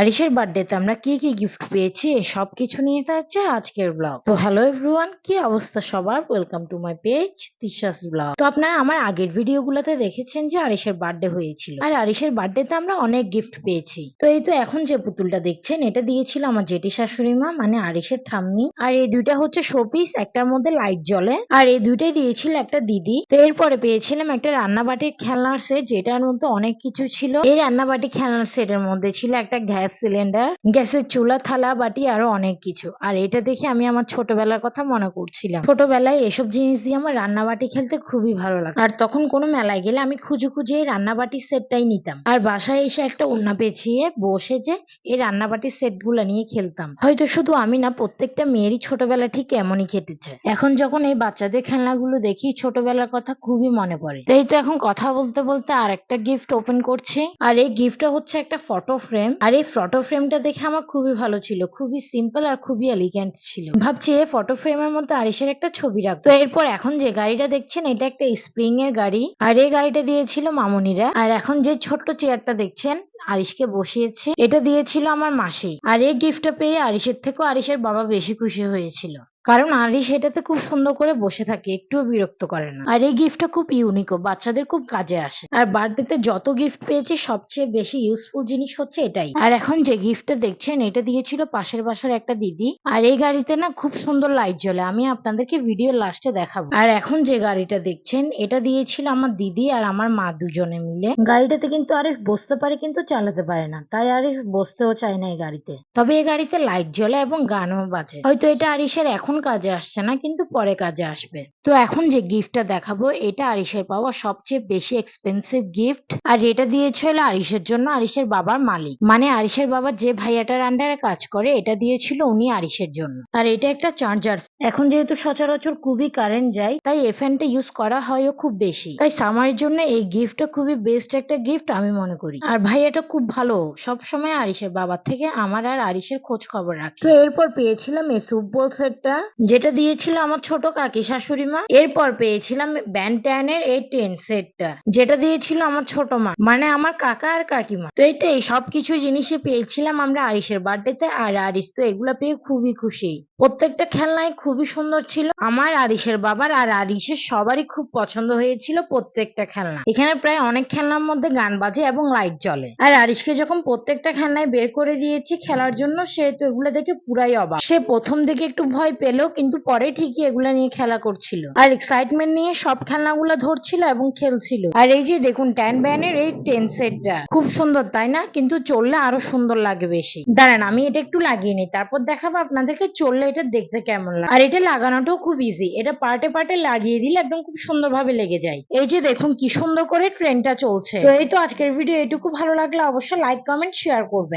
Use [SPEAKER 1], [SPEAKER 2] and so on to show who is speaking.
[SPEAKER 1] আরিশের বার্থডেতে আমরা কি কি গিফট পেয়েছি সবকিছু নিয়ে থাকছে আজকের ব্লগ। তো হ্যালো এভরিওয়ান, কি অবস্থা সবার? Welcome to my page Tisha's blog. তো আপনারা আমার আগের ভিডিওগুলোতে দেখেছেন যে আরিশের বার্থডে হয়েছিল, আর আরিশের বার্থডেতে আমরা অনেক গিফট পেয়েছি। তো এই তো এখন যে পুতুলটা দেখছেন এটা দিয়েছিল আমার জেঠি শাশুড়ি মা, মানে আরিশের ঠাম্মি। আর এই দুইটা হচ্ছে শোপিস, একটার মধ্যে লাইট জ্বলে, আর এই দুইটাই দিয়েছিল একটা দিদি। তো এরপরে পেয়েছিলাম একটা রান্নাবাটির খেলনার সেট, যেটার মধ্যে অনেক কিছু ছিল। এই রান্নাবাটি খেলনার সেটের মধ্যে ছিল একটা গ্যাস সিলিন্ডার, গ্যাসের চুলা, থালা বাটি, আরো অনেক কিছু। আর এটা দেখে আমি আমার ছোটবেলার কথা মনে করছিলাম। ছোটবেলায় এসব জিনিস দিয়ে আমার রান্নাবাটি খেলতে খুবই ভালো লাগতো, আর তখন কোনো মেলায় গেলে আমি খুঁজে খুঁজে এই রান্নাবাটির সেটটাই নিতাম, আর বাসায় এসে একটা ওড়না পেঁচিয়ে বসে যে এই রান্নাবাটির সেট গুলা নিয়ে খেলতাম। হয়তো শুধু আমি না, প্রত্যেকটা মেয়েরই ছোটবেলা ঠিক এমনই কেটেছে। এখন যখন এই বাচ্চাদের খেলনাগুলো দেখি ছোটবেলার কথা খুবই মনে পড়ে। তাই তো এখন কথা বলতে বলতে আর একটা গিফট ওপেন করছি, আর এই গিফটটা হচ্ছে একটা ফটো ফ্রেম। আর এই ফটো ফ্রেমটা দেখে আমার খুবই ভালো ছিল, খুবই সিম্পল আর খুবই এলিগেন্ট ছিল। ভাবছি এই ফটো ফ্রেমের মধ্যে আরিশের একটা ছবি রাখবো। তো এরপর এখন যে গাড়িটা দেখছেন এটা একটা স্প্রিং এর গাড়ি, আর এই গাড়িটা দিয়েছিল মামুনিরা। আর এখন যে ছোট্ট চেয়ারটা দেখছেন আরিশকে বসিয়েছে, এটা দিয়েছিল আমার মাসি। আর এই গিফটটা পেয়ে আরিশের থেকেও আরিশের বাবা বেশি খুশি হয়েছিল, কারণ আরিশ এটাতে খুব সুন্দর করে বসে থাকে, একটুও বিরক্ত করে না। আর এই গিফটটা খুব ইউনিক ও বাচ্চাদের খুব কাজে আসে। আর বার্থডেতে যত গিফট পেয়েছি সবচেয়ে বেশি ইউজফুল জিনিস হচ্ছে এটাই। আর এখন যে গিফটটা দেখছেন এটা দিয়েছিল পাশের বাসার একটা দিদি। আর এই গাড়িতে না খুব সুন্দর লাইট জ্বলে, আমি আপনাদেরকে ভিডিও লাস্টে দেখাবো। আর এখন যে গাড়িটা দেখছেন এটা দিয়েছিল আমার দিদি আর আমার মা দুজনে মিলে। গাড়িটাতে কিন্তু আরিশ বসতে পারে কিন্তু চালাতে পারে না, তাই আরিশ বসতেও চায় না এই গাড়িতে। তবে এই গাড়িতে লাইট জ্বলে এবং গানও বাজে। হয়তো এটা আরিশের এখন কাজে আসছে না, কিন্তু পরে কাজে আসবে। তো এখন যে গিফটটা দেখাবো এটা আরিশের পাওয়া সবচেয়ে বেশি এক্সপেন্সিভ গিফট। আর এটা দিয়েছিল আরিশের জন্য আরিশের বাবার মালিক, মানে আরিশের বাবা যে ভাইয়াটার আন্ডারে কাজ করে, এটা দিয়েছিল উনি আরিশের জন্য। আর এটা একটা চার্জার। এখন যেহেতু সচরাচর খুবই কারেন্ট যায়, তাই এই ফ্যানটা ইউজ করা হয়ও খুব বেশি, তাই সামারের জন্য এই গিফটটা খুবই বেস্ট একটা গিফট আমি মনে করি। আর ভাইয়াটা খুব ভালো, সব সময় আরিশের বাবার থেকে আমার আর আরিশের খোঁজ খবর রাখে। তো এরপর পেয়েছিলাম এই স্যুপ বোল সেটটা, যেটা দিয়েছিল আমার ছোট কাকি শাশুড়ি মা। এরপর পেয়েছিলাম ব্যান্টানের এই টেন সেটটা, যেটা দিয়েছিল আমার ছোট মা, মানে আমার কাকা আর কাকিমা। তো এই তো এই সবকিছু জিনিসই পেয়েছিলাম আমরা আরিশের বার্থডেতে, আর আরিশ তো এগুলা পেয়ে খুবই খুশি। প্রত্যেকটা খেলনাই খুবই সুন্দর ছিল, আমার আরিশের বাবার আর আরিশের সবারই খুব পছন্দ হয়েছিল প্রত্যেকটা খেলনা। এখানে প্রায় অনেক খেলনার মধ্যে গান বাজে এবং লাইট জ্বলে। আর আরিশকে যখন প্রত্যেকটা খেলনায় বের করে দিয়েছি খেলার জন্য, সে তো এগুলো দেখে পুরাই অবাক। সে প্রথম দিকে একটু ভয় পেলেও কিন্তু পরে ঠিকই এগুলা নিয়ে খেলা করছিল, আর এক্সাইটমেন্ট নিয়ে সব খেলনাগুলো ধরছিল এবং খেলছিল। আর এই যে দেখুন ট্যান ব্যানের এই টেন সেটটা খুব সুন্দর, তাই না? কিন্তু চললে আরো সুন্দর লাগে বেশি। দাঁড়ান আমি এটা একটু লাগিয়ে নিই, তারপর দেখাবো আপনাদেরকে চললে এটা দেখতে কেমন লাগে। আর এটা লাগানোটাও খুব ইজি, এটা পার্টে পার্টে লাগিয়ে দিলে একদম খুব সুন্দরভাবে লেগে যায়। এই যে দেখুন কি সুন্দর করে ট্রেনটা চলছে। তো এই তো আজকের ভিডিও এটুকু, ভালো লাগলে অবশ্যই লাইক কমেন্ট শেয়ার করবেন।